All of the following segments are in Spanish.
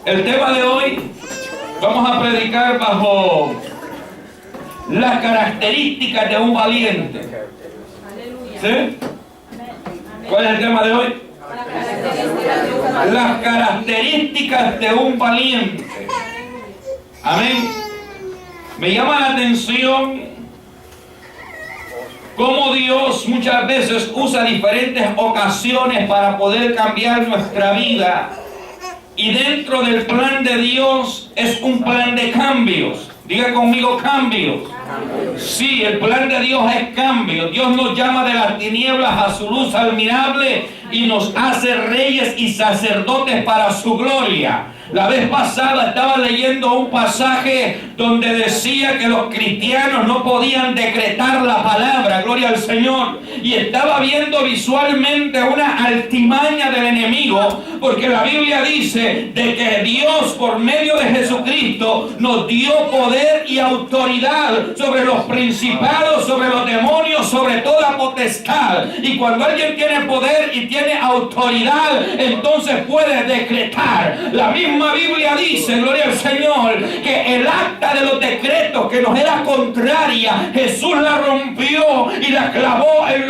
El tema de hoy vamos a predicar bajo las características de un valiente. ¿Sí? ¿Cuál es el tema de hoy? Las características de un valiente. Amén. Me llama la atención cómo Dios muchas veces usa diferentes ocasiones para poder cambiar nuestra vida. Y dentro del plan de Dios es un plan de cambios. Diga conmigo, cambios. Sí, el plan de Dios es cambio. Dios nos llama de las tinieblas a su luz admirable y nos hace reyes y sacerdotes para su gloria. La vez pasada estaba leyendo un pasaje donde decía que los cristianos no podían decretar la palabra, gloria al Señor. Y estaba viendo visualmente una altimaña del enemigo, porque la Biblia dice de que Dios por medio de Jesucristo nos dio poder y autoridad sobre los principados, sobre los demonios, sobre toda potestad. Y cuando alguien tiene poder y tiene autoridad, entonces puede decretar. La misma Biblia dice, gloria al Señor, que el acta de los decretos que nos era contraria, Jesús la rompió y la clavó en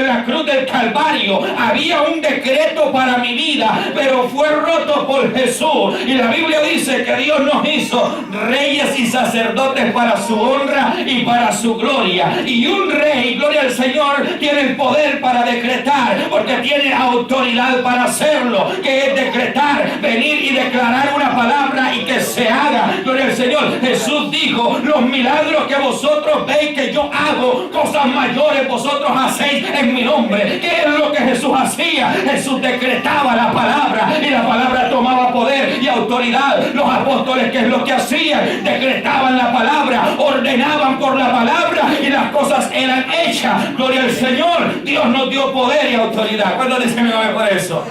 la cruz del Calvario. Había un decreto para mi vida, pero fue roto por Jesús. Y la Biblia dice que Dios nos hizo reyes y sacerdotes para su honra y para su gloria. Y un rey, gloria al Señor, tiene el poder para decretar, porque tiene autoridad para hacerlo, que es decretar, venir y declarar una palabra y que se haga. Gloria al Señor. Jesús dijo: los milagros que vosotros veis que yo hago, cosas mayores vosotros hacéis en mi nombre. ¿Qué es lo que Jesús hacía? Jesús decretaba la palabra y la palabra tomaba poder y autoridad. Los apóstoles, ¿qué es lo que hacían? Decretaban la palabra, ordenaban por la palabra y las cosas eran hechas. Gloria al Señor. Dios nos dio poder y autoridad. ¿Cuántos dicen amén por eso?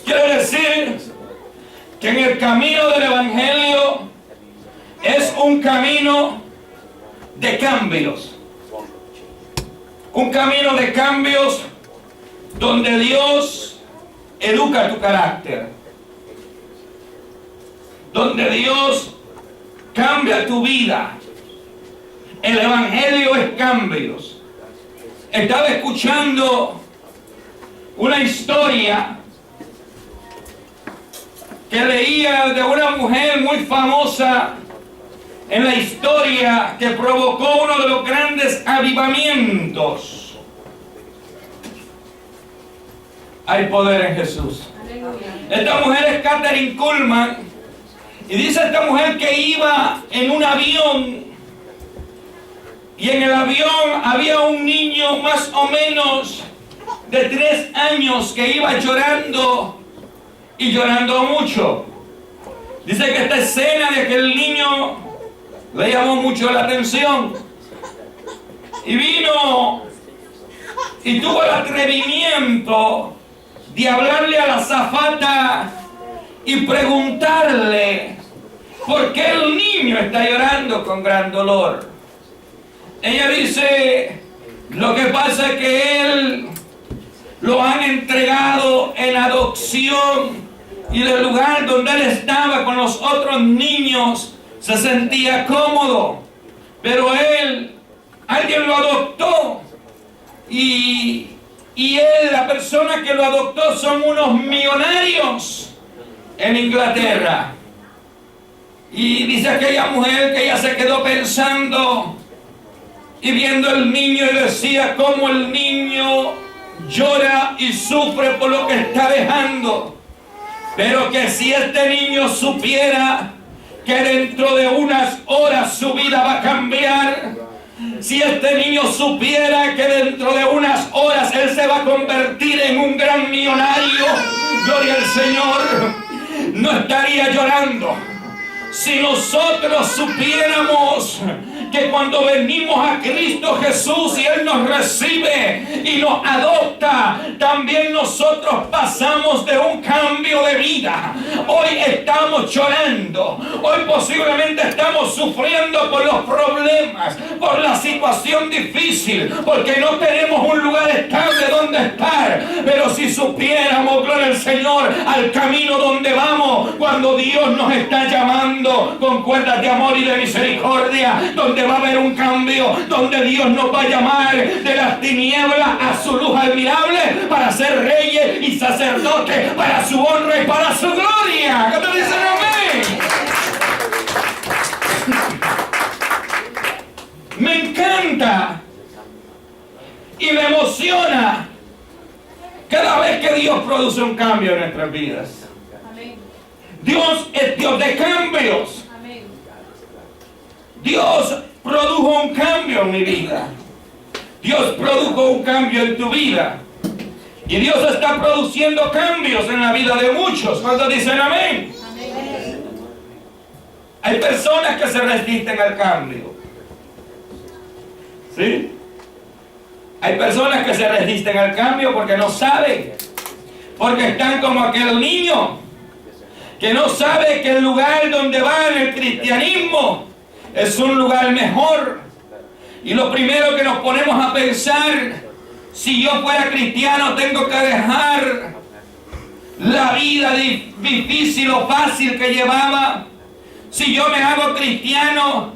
Quiere decir que en el camino del Evangelio es un camino de cambios. Un camino de cambios donde Dios educa tu carácter. Donde Dios cambia tu vida. El Evangelio es cambios. Estaba escuchando una historia que leía de una mujer muy famosa en la historia que provocó uno de los grandes avivamientos. Hay poder en Jesús. Esta mujer es Kathryn Kuhlman, y dice esta mujer que iba en un avión, y en el avión había un niño más o menos de 3 años que iba llorando y llorando mucho. Dice que esta escena de aquel niño le llamó mucho la atención, y vino y tuvo el atrevimiento de hablarle a la azafata y preguntarle por qué el niño está llorando con gran dolor. Ella dice: lo que pasa es que él lo han entregado en adopción, y del lugar donde él estaba con los otros niños se sentía cómodo, pero alguien lo adoptó, y él, la persona que lo adoptó, son unos millonarios en Inglaterra. Y dice aquella mujer que ella se quedó pensando y viendo el niño, y decía cómo el niño llora y sufre por lo que está dejando, pero que si este niño supiera que dentro de unas horas su vida va a cambiar, si este niño supiera que dentro de unas horas él se va a convertir en un gran millonario, gloria al Señor, no estaría llorando. Si nosotros supiéramos que cuando venimos a Cristo Jesús y Él nos recibe y nos adopta, también nosotros pasamos de un cambio de vida hoy estamos llorando, hoy posiblemente estamos sufriendo por los problemas, por la situación difícil, porque no tenemos un lugar estable donde estar. Pero si supiéramos, gloria al Señor, al camino donde vamos, cuando Dios nos está llamando con cuerdas de amor y de misericordia, donde va a haber un cambio, donde Dios nos va a llamar de las tinieblas a su luz admirable, para ser reyes y sacerdotes, para su honra y para su gloria. ¿Qué te dicen amén? Me encanta y me emociona cada vez que Dios produce un cambio en nuestras vidas. Dios es Dios de cambios. Dios produjo un cambio en mi vida. Dios produjo un cambio en tu vida. Y Dios está produciendo cambios en la vida de muchos. ¿Cuántos dicen amén? Amén. Hay personas que se resisten al cambio. ¿Sí? Hay personas que se resisten al cambio porque no saben. Porque están como aquel niño que no sabe que el lugar donde va en el cristianismo es un lugar mejor. Y lo primero que nos ponemos a pensar: si yo fuera cristiano, tengo que dejar la vida difícil o fácil que llevaba. Si yo me hago cristiano,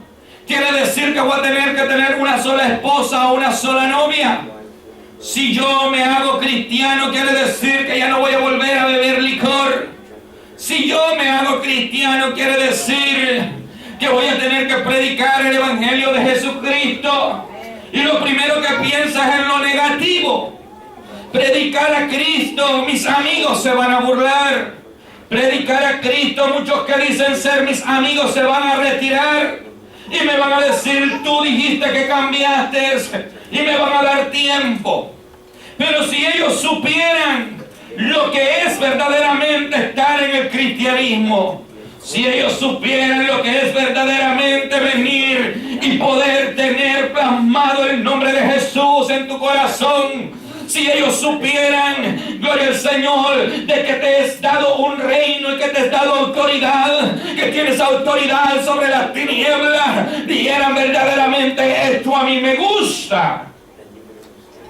quiere decir que voy a tener que tener una sola esposa o una sola novia. Si yo me hago cristiano, quiere decir que ya no voy a volver a beber licor. Si yo me hago cristiano, quiere decir que voy a tener que predicar el Evangelio de Jesucristo. Y lo primero que piensas es en lo negativo. Predicar a Cristo, mis amigos se van a burlar. Predicar a Cristo, muchos que dicen ser mis amigos se van a retirar y me van a decir: tú dijiste que cambiaste, y me van a dar tiempo. Pero si ellos supieran lo que es verdaderamente estar en el cristianismo, si ellos supieran lo que es verdaderamente venir y poder tener plasmado el nombre de Jesús en tu corazón, si ellos supieran, gloria al Señor, de que te es dado un reino y que te es dado autoridad, que tienes autoridad sobre las tinieblas, dijeran verdaderamente: esto a mí me gusta.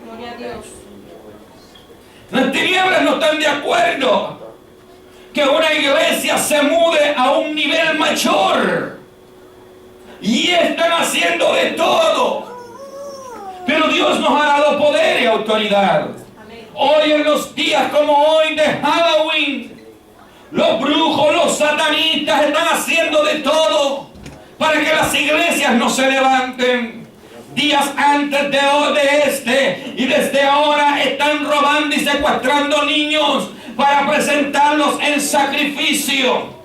Gloria a Dios. Las tinieblas no están de acuerdo que una iglesia se mude a un nivel mayor, y están haciendo de todo. Pero Dios nos ha dado poder y autoridad. Hoy, en los días como hoy de Halloween, los brujos, los satanistas están haciendo de todo para que las iglesias no se levanten. Días antes de este y desde ahora están robando y secuestrando niños para presentarlos en sacrificio.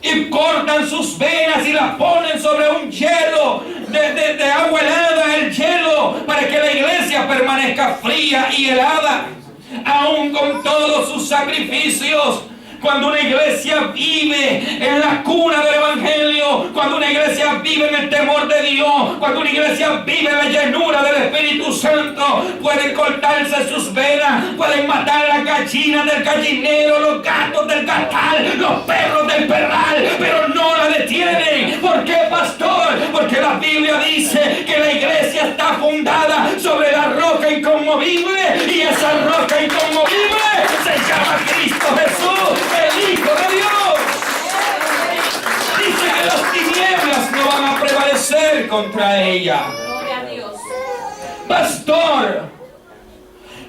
Y cortan sus venas y las ponen sobre un hielo de agua helada, el hielo, para que la iglesia permanezca fría y helada. Aún con todos sus sacrificios, cuando una iglesia vive en la cuna del Evangelio, cuando una iglesia vive en el temor de Dios, cuando una iglesia vive en la llenura del Espíritu Santo, pueden cortarse sus venas, pueden matar a las gallinas del gallinero, los gatos del gatal, los perros del perral, pero no la detienen. ¿Por qué, pastor? Porque la Biblia dice que la iglesia está fundada sobre la roca inconmovible, y esa roca inconmovible se llama Cristo Jesús, el Hijo de Dios. Dice que las tinieblas no van a prevalecer contra ella. Gloria a Dios. Pastor,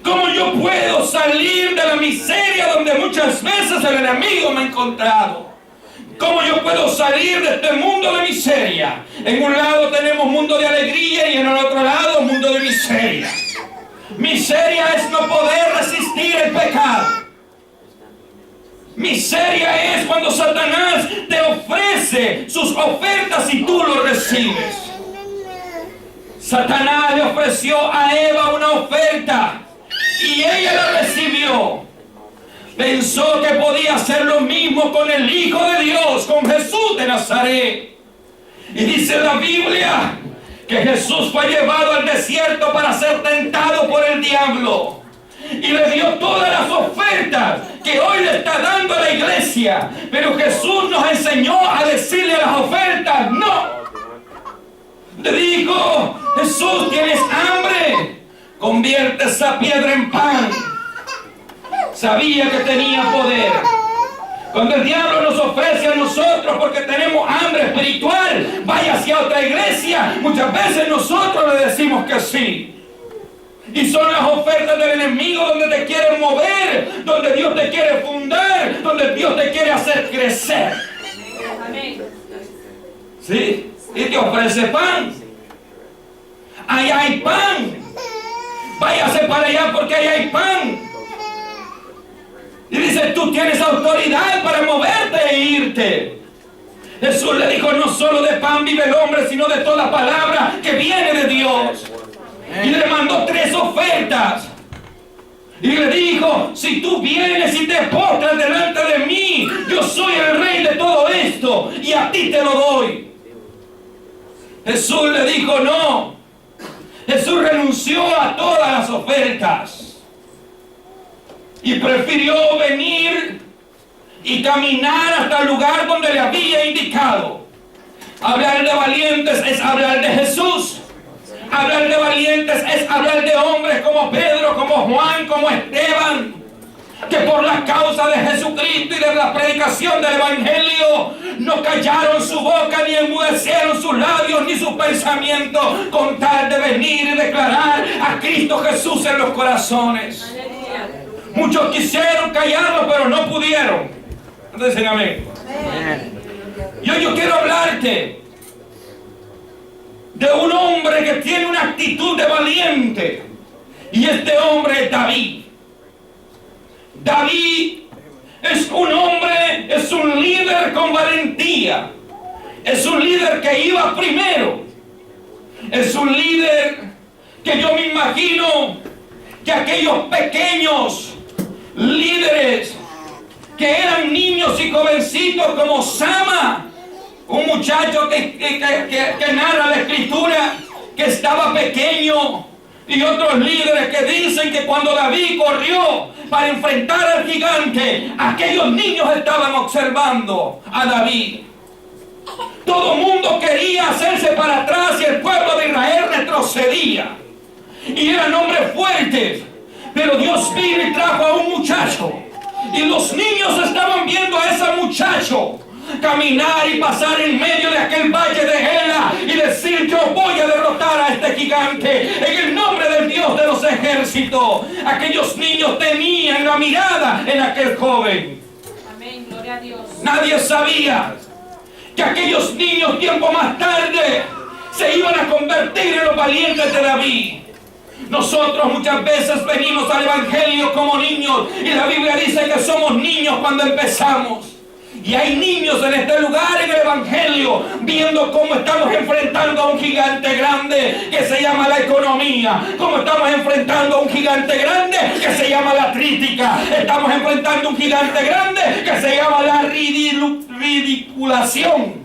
¿cómo yo puedo salir de la miseria donde muchas veces el enemigo me ha encontrado? ¿Cómo yo puedo salir de este mundo de miseria? En un lado tenemos mundo de alegría y en el otro lado mundo de miseria. Miseria es no poder resistir el pecado. Miseria es cuando Satanás te ofrece sus ofertas y tú lo recibes. Satanás le ofreció a Eva una oferta y ella la recibió. Pensó que podía hacer lo mismo con el Hijo de Dios, con Jesús de Nazaret. Y dice la Biblia que Jesús fue llevado al desierto para ser tentado por el diablo. y le dio todas las ofertas que hoy le está dando a la iglesia. Pero Jesús nos enseñó a decirle a las ofertas no. Le dijo: Jesús, ¿tienes hambre? Convierte esa piedra en pan. Sabía que tenía poder. Cuando el diablo nos ofrece a nosotros porque tenemos hambre espiritual, vaya hacia otra iglesia, muchas veces nosotros le decimos que sí. Y son las ofertas del enemigo donde te quieren mover, donde Dios te quiere fundar, donde Dios te quiere hacer crecer. ¿Sí? Y te ofrece pan. Allá hay pan. Váyase para allá porque allá hay pan. Y dice: tú tienes autoridad para moverte e irte. Jesús le dijo: no solo de pan vive el hombre, sino de toda palabra que viene de Dios. Y le mandó 3 ofertas. Y le dijo: si tú vienes y te postras delante de mí, yo soy el rey de todo esto y a ti te lo doy. Jesús le dijo no. Jesús renunció a todas las ofertas y prefirió venir y caminar hasta el lugar donde le había indicado. Hablar de valientes es hablar de Jesús. Hablar de valientes es hablar de hombres como Pedro, como Juan, como Esteban, que por la causa de Jesucristo y de la predicación del Evangelio no callaron su boca, ni enmudecieron sus labios, ni sus pensamientos, con tal de venir y declarar a Cristo Jesús en los corazones. Muchos quisieron callarlo, pero no pudieron. Entonces, amén. Yo quiero hablarte de un hombre que tiene una actitud de valiente. Y este hombre es David. David es un hombre, es un líder con valentía. Es un líder que iba primero. Es un líder que yo me imagino que aquellos pequeños líderes que eran niños y jovencitos como Sama, un muchacho que narra la escritura, que estaba pequeño, y otros líderes que dicen que cuando David corrió para enfrentar al gigante, aquellos niños estaban observando a David. Todo el mundo quería hacerse para atrás y el pueblo de Israel retrocedía. Y eran hombres fuertes, pero Dios vino y trajo a un muchacho. Y los niños estaban viendo a ese muchacho caminar y pasar en medio de aquel valle de Ela y decir: yo voy a derrotar a este gigante en el nombre del Dios de los ejércitos. Aquellos niños tenían la mirada en aquel joven. Amén, gloria a Dios. Nadie sabía que aquellos niños tiempo más tarde se iban a convertir en los valientes de David. Nosotros muchas veces venimos al Evangelio como niños y la Biblia dice que somos niños cuando empezamos. Y hay niños en este lugar en el Evangelio viendo cómo estamos enfrentando a un gigante grande que se llama la economía, cómo estamos enfrentando a un gigante grande que se llama la crítica, estamos enfrentando a un gigante grande que se llama la ridiculación,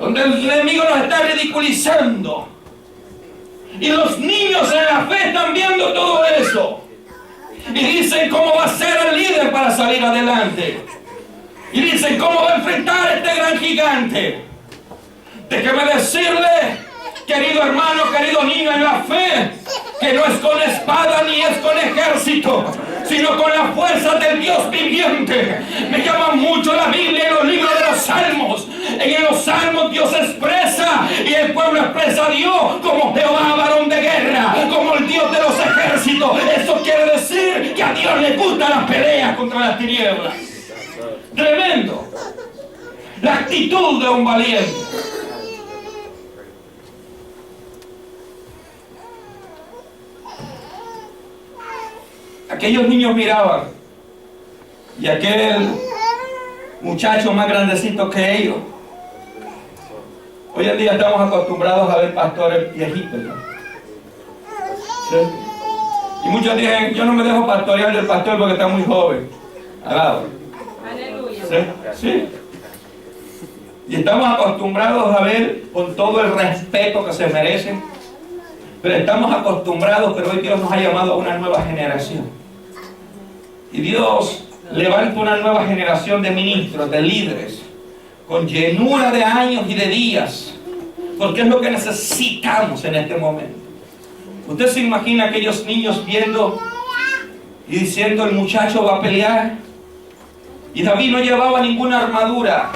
donde el enemigo nos está ridiculizando. Y los niños en la fe están viendo todo eso y dicen: ¿cómo va a ser el líder para salir adelante? Y dicen: ¿cómo va a enfrentar a este gran gigante? Déjeme decirle, querido hermano, querido niño en la fe, que no es con espada ni es con ejército, sino con la fuerza del Dios viviente. Me llama mucho la Biblia en los libros de los Salmos. En los Salmos Dios expresa y el pueblo expresa a Dios como Jehová, varón de guerra, como el Dios de los ejércitos. Eso quiere decir que a Dios le gustan las peleas contra las tinieblas. Tremendo. La actitud de un valiente. Aquellos niños miraban y aquel muchacho más grandecito que ellos. Hoy en día estamos acostumbrados a ver pastores viejitos, ¿no? ¿Sí? Y muchos dicen: yo no me dejo pastorear del pastor porque está muy joven. Alado. Aleluya. ¿Sí? Sí. Y estamos acostumbrados a ver con todo el respeto que se merecen. Pero estamos acostumbrados, pero hoy Dios nos ha llamado a una nueva generación. Y Dios levanta una nueva generación de ministros, de líderes, con llenura de años y de días, porque es lo que necesitamos en este momento. Usted se imagina aquellos niños viendo y diciendo: el muchacho va a pelear. Y David no llevaba ninguna armadura.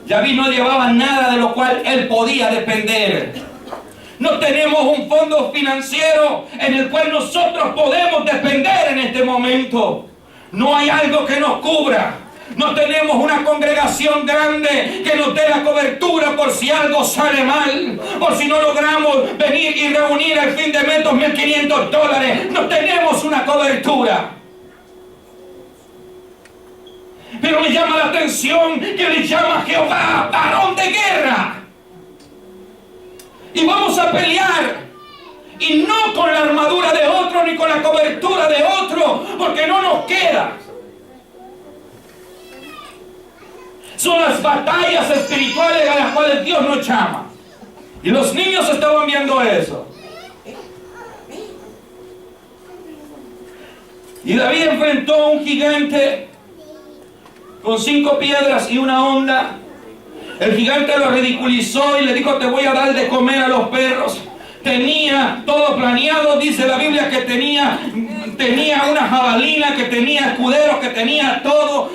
David no llevaba nada de lo cual él podía depender. No tenemos un fondo financiero en el cual nosotros podemos depender en este momento. No hay algo que nos cubra. No tenemos una congregación grande que nos dé la cobertura por si algo sale mal, por si no logramos venir y reunir al fin de mes $2,500. No tenemos una cobertura. Pero me llama la atención que le llama a Jehová varón de guerra. Y vamos a pelear. Y no con la armadura de otro ni con la cobertura de otro, porque no nos queda. Son las batallas espirituales a las cuales Dios nos llama. Y los niños estaban viendo eso. Y David enfrentó a un gigante con 5 piedras y una honda. El gigante lo ridiculizó y le dijo: te voy a dar de comer a los perros. Tenía todo planeado, dice la Biblia, que tenía una jabalina, que tenía escuderos, que tenía todo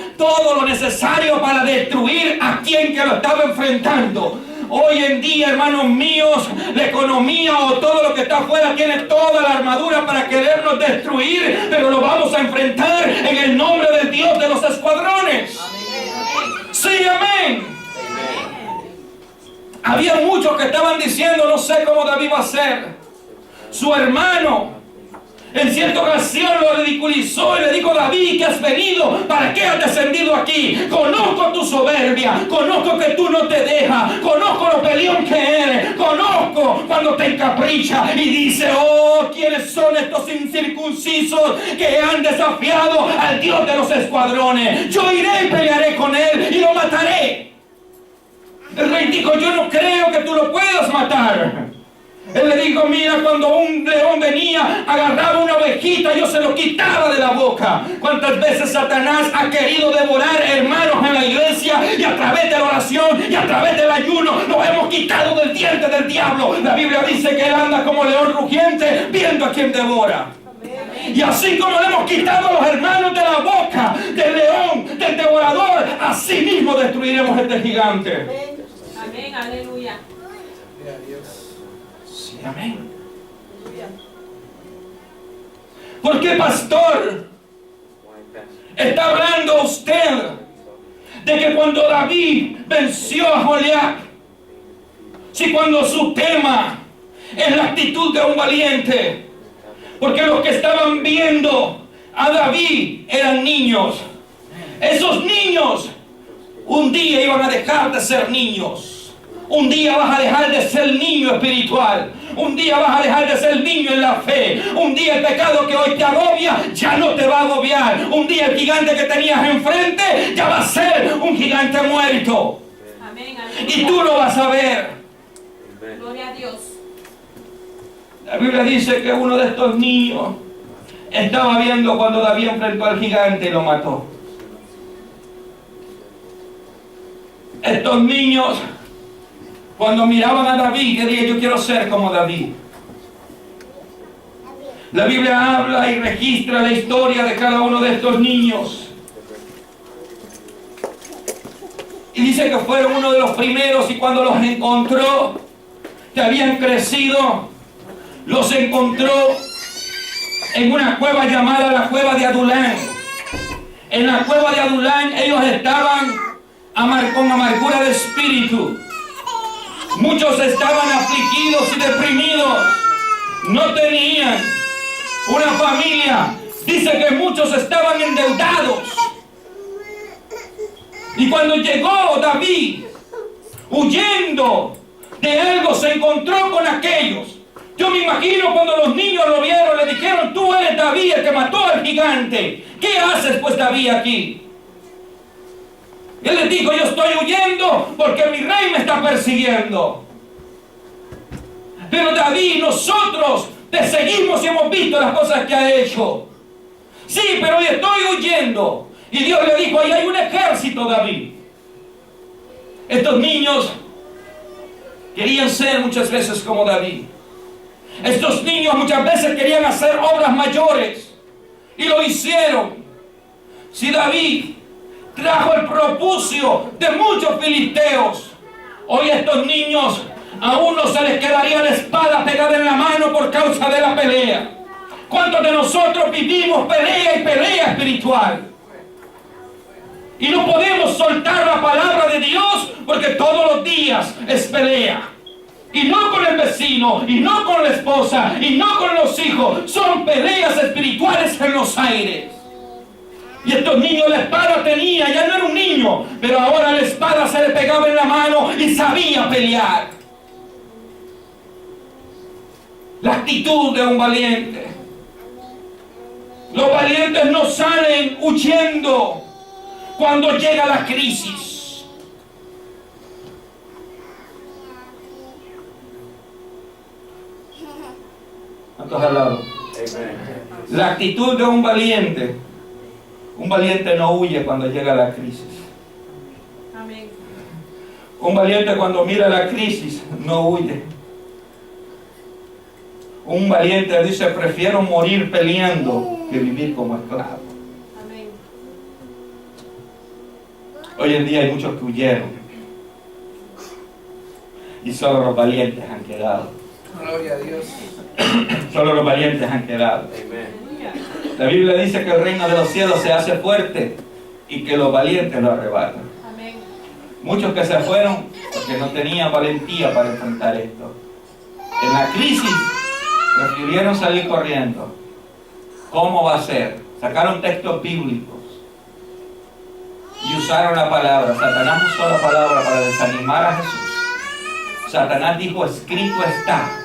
lo necesario para destruir a quien que lo estaba enfrentando. Hoy en día, hermanos míos, la economía o todo lo que está afuera tiene toda la armadura para querernos destruir, pero lo vamos a enfrentar en el nombre del Dios de los escuadrones. Sí, amén. Había muchos que estaban diciendo: no sé cómo David va a ser. Su hermano en cierta ocasión lo ridiculizó y le dijo: David, ¿qué has venido? ¿Para qué has descendido aquí? Conozco tu soberbia, conozco que tú no te dejas, conozco lo peleón que eres, conozco cuando te encapricha. Y dice: oh, ¿quiénes son estos incircuncisos que han desafiado al Dios de los escuadrones? Yo iré y pelearé con él y lo mataré. El rey dijo: yo no creo que tú lo puedas matar. Él le dijo: mira, cuando un león venía, agarraba una ovejita, yo se lo quitaba de la boca. ¿Cuántas veces Satanás ha querido devorar hermanos en la iglesia? Y a través de la oración y a través del ayuno lo hemos quitado del diente del diablo. La Biblia dice que él anda como león rugiente, viendo a quien devora. Y así como le hemos quitado a los hermanos de la boca del león, del devorador, así mismo destruiremos este gigante. Amén, aleluya. Sí, amén. ¿Por qué, pastor, está hablando usted de que cuando David venció a Goliat, si cuando su tema es la actitud de un valiente? Porque los que estaban viendo a David eran niños. Esos niños un día iban a dejar de ser niños. Un día vas a dejar de ser niño espiritual. Un día vas a dejar de ser niño en la fe. Un día el pecado que hoy te agobia ya no te va a agobiar. Un día el gigante que tenías enfrente ya va a ser un gigante muerto. Amén, y tú lo vas a ver. Gloria a Dios. La Biblia dice que uno de estos niños estaba viendo cuando David enfrentó al gigante y lo mató. Estos niños, cuando miraban a David, querían: yo quiero ser como David. La Biblia habla y registra la historia de cada uno de estos niños. Y dice que fueron uno de los primeros, y cuando los encontró, que habían crecido, los encontró en una cueva llamada la cueva de Adulán. En la cueva de Adulán ellos estaban con amargura de espíritu. Muchos estaban afligidos y deprimidos. No tenían una familia. Dice que muchos estaban endeudados. Y cuando llegó David, huyendo de algo, se encontró con aquellos. Yo me imagino cuando los niños lo vieron, le dijeron: tú eres David, el que mató al gigante. ¿Qué haces pues, David, aquí? Y él les dijo: yo estoy huyendo porque mi rey me está persiguiendo. Pero David, nosotros te seguimos y hemos visto las cosas que ha hecho. Sí, pero hoy estoy huyendo. Y Dios le dijo, ahí hay un ejército, David. Estos niños querían ser muchas veces como David. Estos niños muchas veces querían hacer obras mayores. Y lo hicieron. Si David trajo el propucio de muchos filisteos, hoy estos niños a uno se les quedaría la espada pegada en la mano por causa de la pelea. ¿Cuántos de nosotros vivimos pelea y pelea espiritual? Y no podemos soltar la palabra de Dios porque todos los días es pelea. Y no con el vecino, y no con la esposa, y no con los hijos. Son peleas espirituales en los aires. Y estos niños la espada tenía, ya no era un niño, pero ahora la espada se le pegaba en la mano y sabía pelear. La actitud de un valiente. Los valientes no salen huyendo cuando llega la crisis. ¿Cuántos al lado? La actitud de un valiente no huye cuando llega la crisis. Amén. Un valiente cuando mira la crisis no huye. Un valiente dice, prefiero morir peleando que vivir como esclavo. Amén. Hoy en día hay muchos que huyeron y solo los valientes han quedado. Gloria a Dios. Solo los valientes han quedado. Aleluya. La Biblia dice que el reino de los cielos se hace fuerte y que los valientes lo arrebatan. Amén. Muchos que se fueron porque no tenían valentía para enfrentar esto. En la crisis prefirieron salir corriendo. ¿Cómo va a ser? Sacaron textos bíblicos y usaron la palabra. Satanás usó la palabra para desanimar a Jesús. Satanás dijo, escrito está.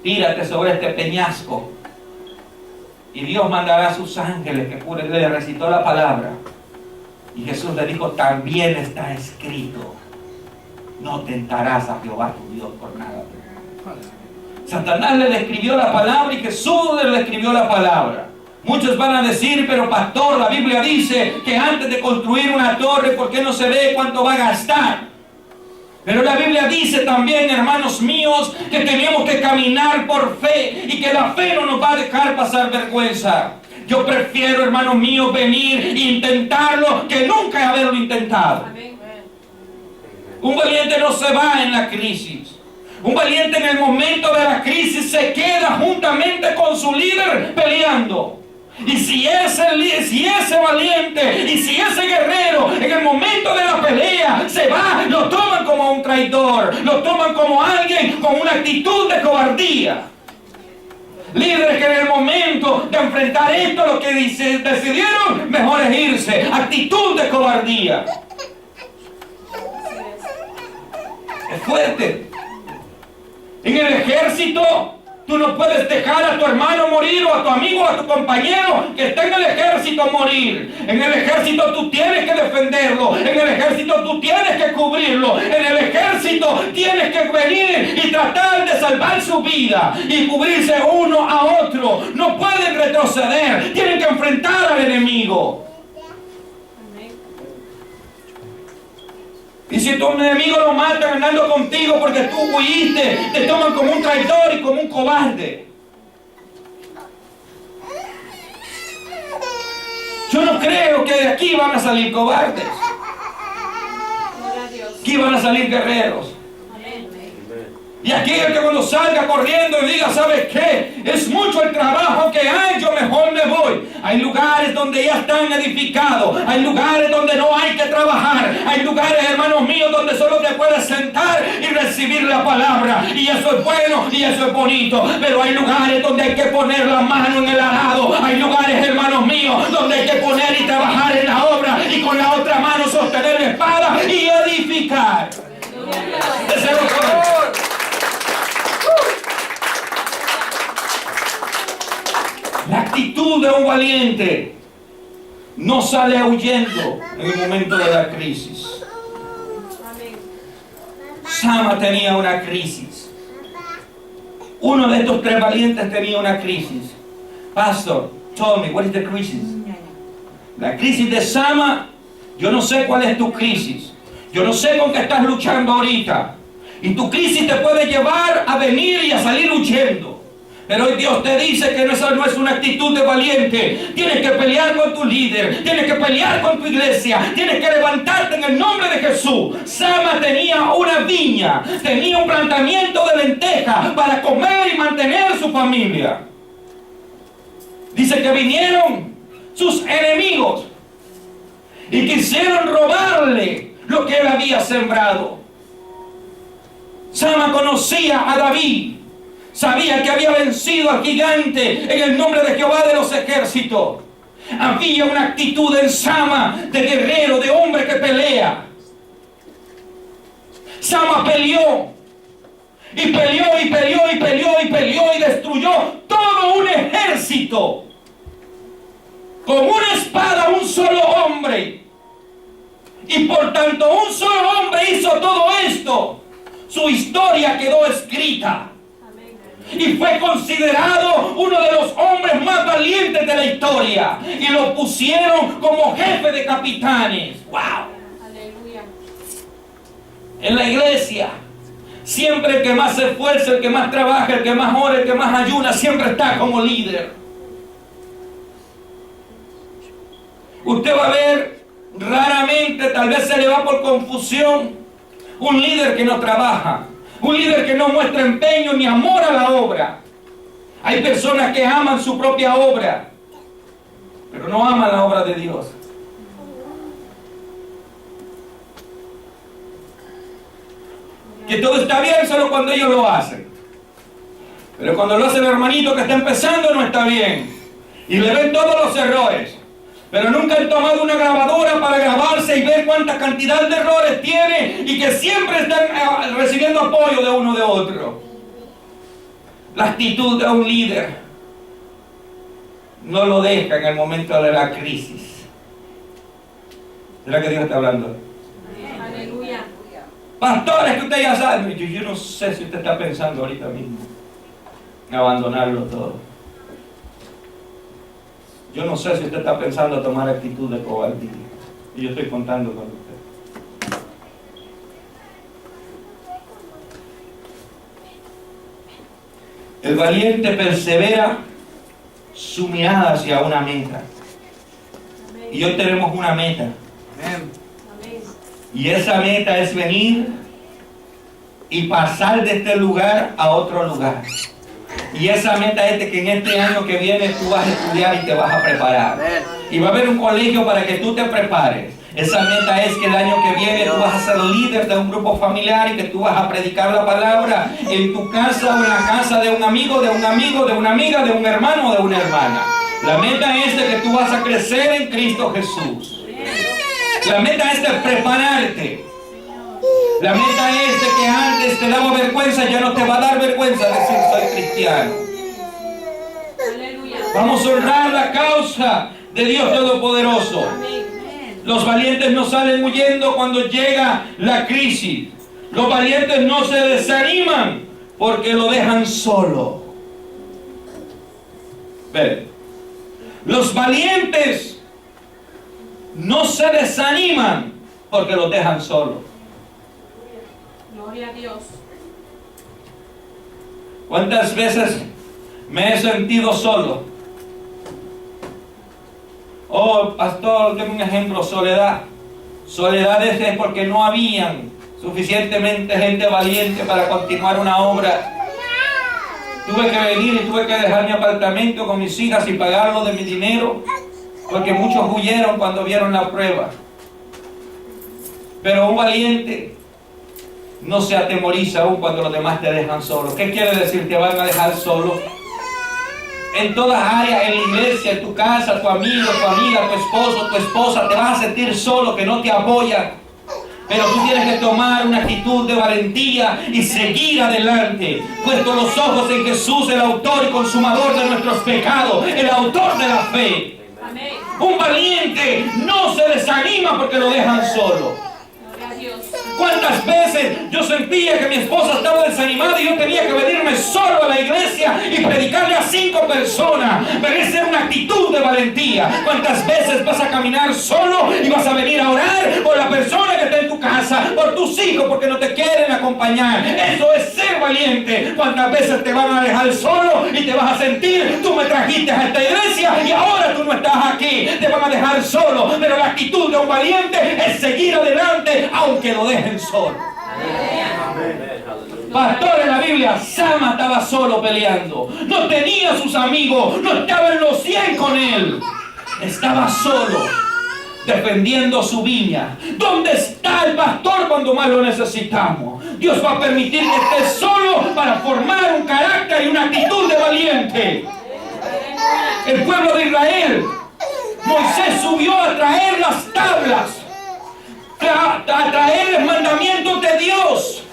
Tírate sobre este peñasco y Dios mandará a sus ángeles que le recitó la palabra. Y Jesús le dijo, también está escrito, no tentarás a Jehová tu Dios por nada. Satanás le describió la palabra y Jesús le describió la palabra. Muchos van a decir, pero pastor, la Biblia dice que antes de construir una torre, ¿por qué no se ve cuánto va a gastar? Pero la Biblia dice también, hermanos míos, que tenemos que caminar por fe y que la fe no nos va a dejar pasar vergüenza. Yo prefiero, hermanos míos, venir e intentarlo que nunca haberlo intentado. Amén. Un valiente no se va en la crisis. Un valiente en el momento de la crisis se queda juntamente con su líder peleando. Y si ese valiente y si ese guerrero en el momento de la pelea se va, lo toman como un traidor, lo toman como alguien con una actitud de cobardía. Líderes que en el momento de enfrentar esto, lo que decidieron, mejor es irse. Actitud de cobardía. Es fuerte. En el ejército, tú no puedes dejar a tu hermano morir o a tu amigo o a tu compañero que está en el ejército morir. En el ejército tú tienes que defenderlo. En el ejército tú tienes que cubrirlo. En el ejército tienes que venir y tratar de salvar su vida y cubrirse uno a otro. No pueden retroceder. Tienen que enfrentar al enemigo. Y si tu enemigo lo matan andando contigo porque tú huiste, te toman como un traidor y como un cobarde. Yo no creo que de aquí van a salir cobardes. Gloria a Dios. Aquí van a salir guerreros. Amén. Y aquel que cuando salga corriendo y diga, ¿sabes qué? Es mucho el trabajo que hay, yo mejor me voy. Hay lugares donde ya están edificados. Hay lugares donde no hay que trabajar. Hay lugares, hermanos míos, donde solo te puedes sentar y recibir la palabra. Y eso es bueno y eso es bonito. Pero hay lugares donde hay que poner la mano en el arado. Hay lugares, hermanos míos, donde hay que poner y trabajar en la obra. Y con la otra mano sostener la espada y edificar. Gloria a Dios. Deseo fuerte. La actitud de un valiente no sale huyendo en el momento de la crisis. Amén. Sama tenía una crisis. Uno de estos 3 valientes tenía una crisis. Pastor, tell me, what is the crisis? La crisis de Sama, yo no sé cuál es tu crisis. Yo no sé con qué estás luchando ahorita. Y tu crisis te puede llevar a venir y a salir huyendo. Pero hoy Dios te dice que esa no es una actitud de valiente. Tienes que pelear con tu líder. Tienes que pelear con tu iglesia. Tienes que levantarte en el nombre de Jesús. Sama tenía una viña. Tenía un plantamiento de lentejas para comer y mantener su familia. Dice que vinieron sus enemigos y quisieron robarle lo que él había sembrado. Sama conocía a David. Sabía que había vencido al gigante en el nombre de Jehová de los ejércitos. Había una actitud en Sama de guerrero, de hombre que pelea. Sama peleó. Y peleó, y peleó, y peleó, y peleó, y destruyó todo un ejército. Con una espada, un solo hombre. Y por tanto, un solo hombre hizo todo esto. Su historia quedó escrita. Y fue considerado uno de los hombres más valientes de la historia. Y lo pusieron como jefe de capitanes. ¡Wow! Aleluya. En la iglesia, siempre el que más se esfuerza, el que más trabaja, el que más ora, el que más ayuna, siempre está como líder. Usted va a ver, raramente, tal vez se le va por confusión, un líder que no trabaja. Un líder que no muestra empeño ni amor a la obra. Hay personas que aman su propia obra, pero no aman la obra de Dios. Que todo está bien solo cuando ellos lo hacen. Pero cuando lo hace el hermanito que está empezando no está bien. Y le ven todos los errores. Pero nunca han tomado una grabadora para grabarse y ver cuánta cantidad de errores tiene y que siempre están recibiendo apoyo de uno de otro. La actitud de un líder no lo deja en el momento de la crisis. ¿Será que Dios está hablando? Aleluya. Pastores, que usted ya sabe. Yo no sé si usted está pensando ahorita mismo en abandonarlo todo. Yo no sé si usted está pensando tomar actitud de cobardía. Y yo estoy contando con usted. El valiente persevera su mirada hacia una meta. Y hoy tenemos una meta. Amén. Y esa meta es venir y pasar de este lugar a otro lugar. Y esa meta es de que en este año que viene tú vas a estudiar y te vas a preparar. Y va a haber un colegio para que tú te prepares. Esa meta es que el año que viene tú vas a ser líder de un grupo familiar y que tú vas a predicar la palabra en tu casa o en la casa de un amigo, de un amigo, de una amiga, de un hermano o de una hermana. La meta es de que tú vas a crecer en Cristo Jesús. La meta es de prepararte. La meta es de que antes te daba vergüenza, ya no te va a dar vergüenza decir soy cristiano. Aleluya. Vamos a honrar la causa de Dios Todopoderoso. Amén. Los valientes no salen huyendo cuando llega la crisis. Los valientes no se desaniman porque lo dejan solo. Ven. Los valientes no se desaniman porque lo dejan solo. Gloria a Dios. ¿Cuántas veces me he sentido solo? Oh, pastor, deme un ejemplo, soledad. Soledad es porque no habían suficientemente gente valiente para continuar una obra. Tuve que venir y tuve que dejar mi apartamento con mis hijas y pagarlo de mi dinero, porque muchos huyeron cuando vieron la prueba. Pero un valiente no se atemoriza aún cuando los demás te dejan solo. ¿Qué quiere decir? Te van a dejar solo. En todas áreas, en la iglesia, en tu casa, tu amigo, tu amiga, tu esposo, tu esposa, te vas a sentir solo, que no te apoyan. Pero tú tienes que tomar una actitud de valentía y seguir adelante, puesto los ojos en Jesús, el autor y consumador de nuestros pecados, el autor de la fe. Amén. Un valiente no se desanima porque lo dejan solo. Gloria a Dios. Dios. ¿Cuántas veces yo sentía que mi esposa estaba desanimada y yo tenía que venirme solo a la iglesia y predicarle a 5 personas? Pero esa es una actitud de valentía. ¿Cuántas veces vas a caminar solo y vas a venir a orar por la persona que está en tu casa, por tus hijos, porque no te quieren acompañar? Eso es ser valiente. ¿Cuántas veces te van a dejar solo y te vas a sentir, tú me trajiste a esta iglesia y ahora tú no estás aquí? Te van a dejar solo, pero la actitud de un valiente es seguir adelante aunque lo dejen solo. Pastor, en la Biblia, Sama estaba solo peleando. No tenía sus amigos, no estaba en los 100 con él. Estaba solo, defendiendo su viña. ¿Dónde está el pastor cuando más lo necesitamos? Dios va a permitir que estés solo para formar un carácter y una actitud de valiente. El pueblo de Israel, Moisés subió a traer las tablas, a traer los mandamientos de Dios.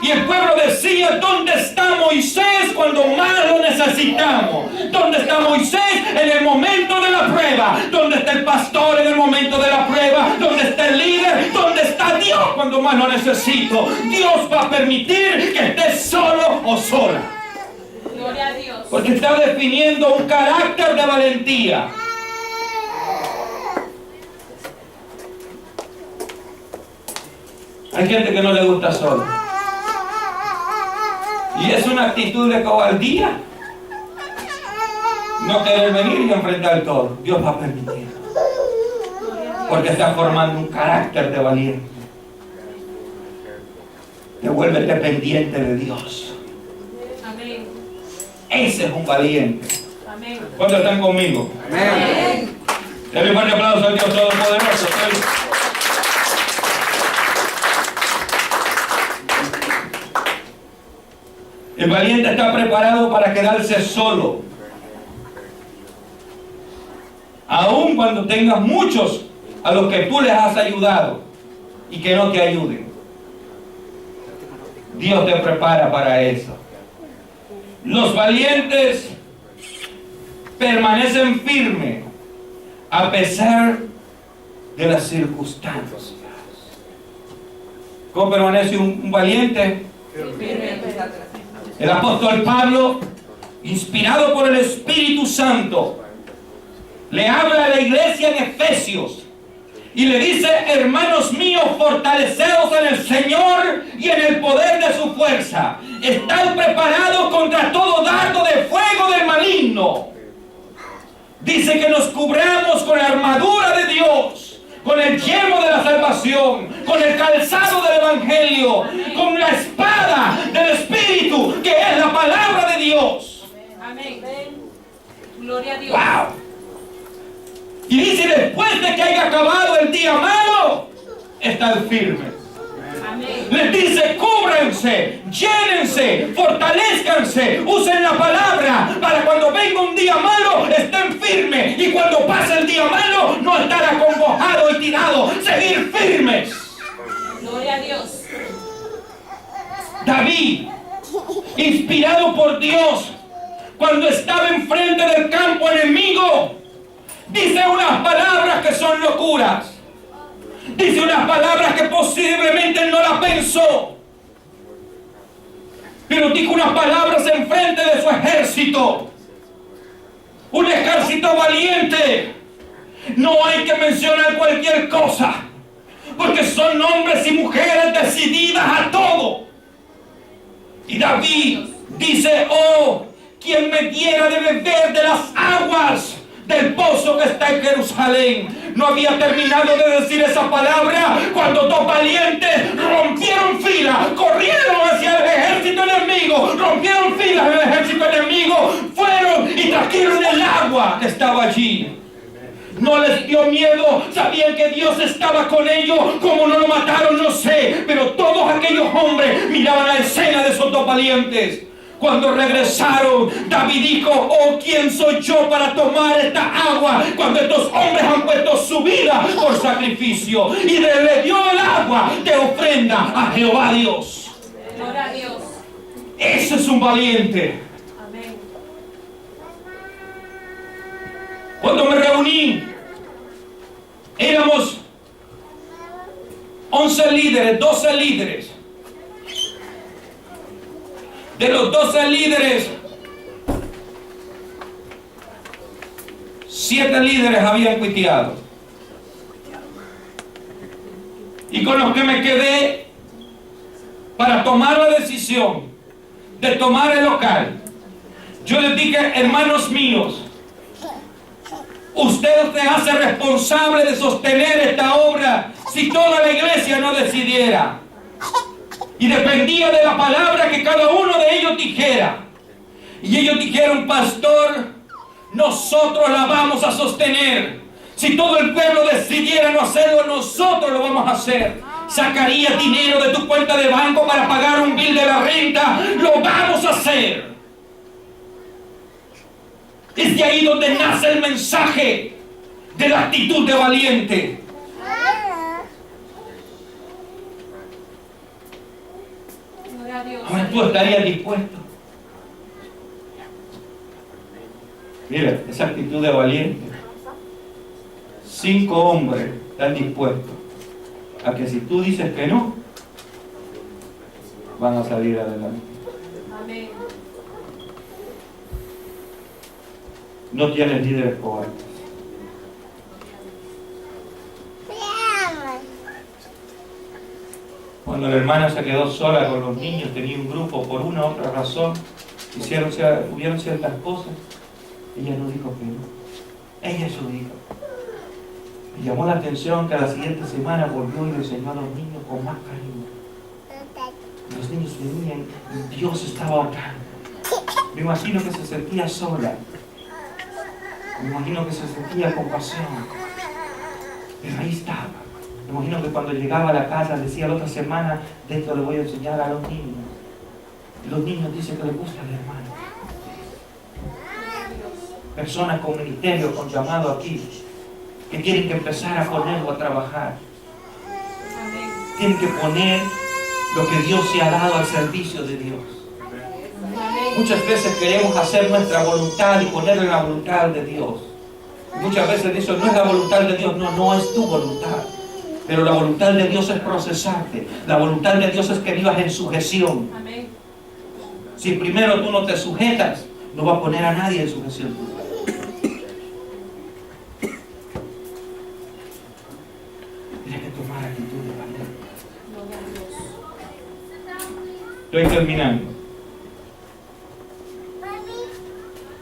Y el pueblo decía: ¿dónde está Moisés cuando más lo necesitamos? ¿Dónde está Moisés en el momento de la prueba? ¿Dónde está el pastor en el momento de la prueba? ¿Dónde está el líder? ¿Dónde está Dios cuando más lo necesito? Dios va a permitir que estés solo o sola. Gloria a Dios. Porque está definiendo un carácter de valentía. Hay gente que no le gusta solo. Y es una actitud de cobardía. No querer venir y enfrentar todo. Dios va a permitir. Porque está formando un carácter de valiente. Devuélvete pendiente de Dios. Amén. Ese es un valiente. Amén. ¿Cuántos están conmigo? Amén. Denle un fuerte aplauso al Dios Todopoderoso. El valiente está preparado para quedarse solo. Aun cuando tengas muchos a los que tú les has ayudado y que no te ayuden. Dios te prepara para eso. Los valientes permanecen firmes a pesar de las circunstancias. ¿Cómo permanece un valiente? El apóstol Pablo, inspirado por el Espíritu Santo, le habla a la iglesia en Efesios y le dice: hermanos míos, fortaleceos en el Señor y en el poder de su fuerza. Estad preparados contra todo dardo de fuego del maligno. Dice que nos cubramos con la armadura de Dios, con el yelmo de la salvación, con el calzado del Evangelio, con la espada del Espíritu, que es la palabra de Dios. Amén. Gloria a Dios. ¡Wow! Y dice: después de que haya acabado el día malo, estad firmes. Amén. Les dice: cúbranse, llénense, fortalezcanse, usen la palabra para cuando venga un día malo estén firmes, y cuando pase el día malo no estar acongojado y tirado, seguir firmes. Gloria a Dios. David, inspirado por Dios, cuando estaba enfrente del campo enemigo, dice unas palabras que son locuras. Dice unas palabras que posiblemente él no las pensó. Pero dijo unas palabras enfrente de su ejército. Un ejército valiente. No hay que mencionar cualquier cosa, porque son hombres y mujeres decididas a todo. Y David dice: oh, quien me diera de beber de las aguas del pozo que está en Jerusalén. No había terminado de decir esa palabra cuando dos valientes rompieron fila, corrieron hacia el ejército enemigo, rompieron filas del ejército enemigo, fueron y trajeron el agua que estaba allí. No les dio miedo, sabían que Dios estaba con ellos. Como no lo mataron, no sé, pero todos aquellos hombres miraban la escena de esos dos valientes. Cuando regresaron, David dijo: oh, ¿quién soy yo para tomar esta agua cuando estos hombres han puesto su vida por sacrificio? Y le dio el agua de ofrenda a Jehová Dios. Gloria a Dios. Ese es un valiente. Amén. Cuando me reuní, éramos 11 líderes, 12 líderes. De los 12 líderes, 7 líderes habían cuiteado. Y con los que me quedé para tomar la decisión de tomar el local, yo les dije: hermanos míos, usted se hace responsable de sostener esta obra si toda la iglesia no decidiera. Y dependía de la palabra que cada uno de ellos dijera. Y ellos dijeron: pastor, nosotros la vamos a sostener. Si todo el pueblo decidiera no hacerlo, nosotros lo vamos a hacer. Sacaría dinero de tu cuenta de banco para pagar un bill de la renta. Lo vamos a hacer. Es de ahí donde nace el mensaje de la actitud de valiente. Gloria a Dios. Ahora tú estarías dispuesto. Mira, esa actitud de valiente. 5 hombres están dispuestos a que si tú dices que no, van a salir adelante. Amén. No tienes líderes cobardes. Cuando la hermana se quedó sola con los niños, tenía un grupo por una u otra razón, hubieron ciertas cosas, ella no dijo que no. Ella eso dijo. Me llamó la atención que a la siguiente semana volvió y le enseñó a los niños con más cariño. Los niños venían y Dios estaba orando. Me imagino que se sentía sola. Me imagino que se sentía compasión. Pero ahí estaba. Me imagino que cuando llegaba a la casa decía la otra semana: de esto le voy a enseñar a los niños. Y los niños dicen que les gusta el hermano. Personas con ministerio, con llamado aquí, que tienen que empezar a ponerlo a trabajar. Amén. Tienen que poner lo que Dios se ha dado al servicio de Dios. Amén. Muchas veces queremos hacer nuestra voluntad y ponerle la voluntad de Dios. Muchas veces eso no es la voluntad de Dios, no es tu voluntad. Pero la voluntad de Dios es procesarte. La voluntad de Dios es que vivas en sujeción. Amén. Si primero tú no te sujetas, no va a poner a nadie en sujeción. Tienes que tomar actitud de valiente. Gloria a Dios. Estoy terminando.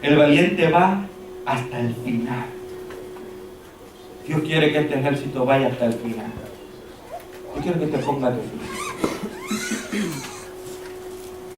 El valiente va hasta el final. Dios quiere que este ejército vaya hasta el final. Yo quiero que te pongas de pie.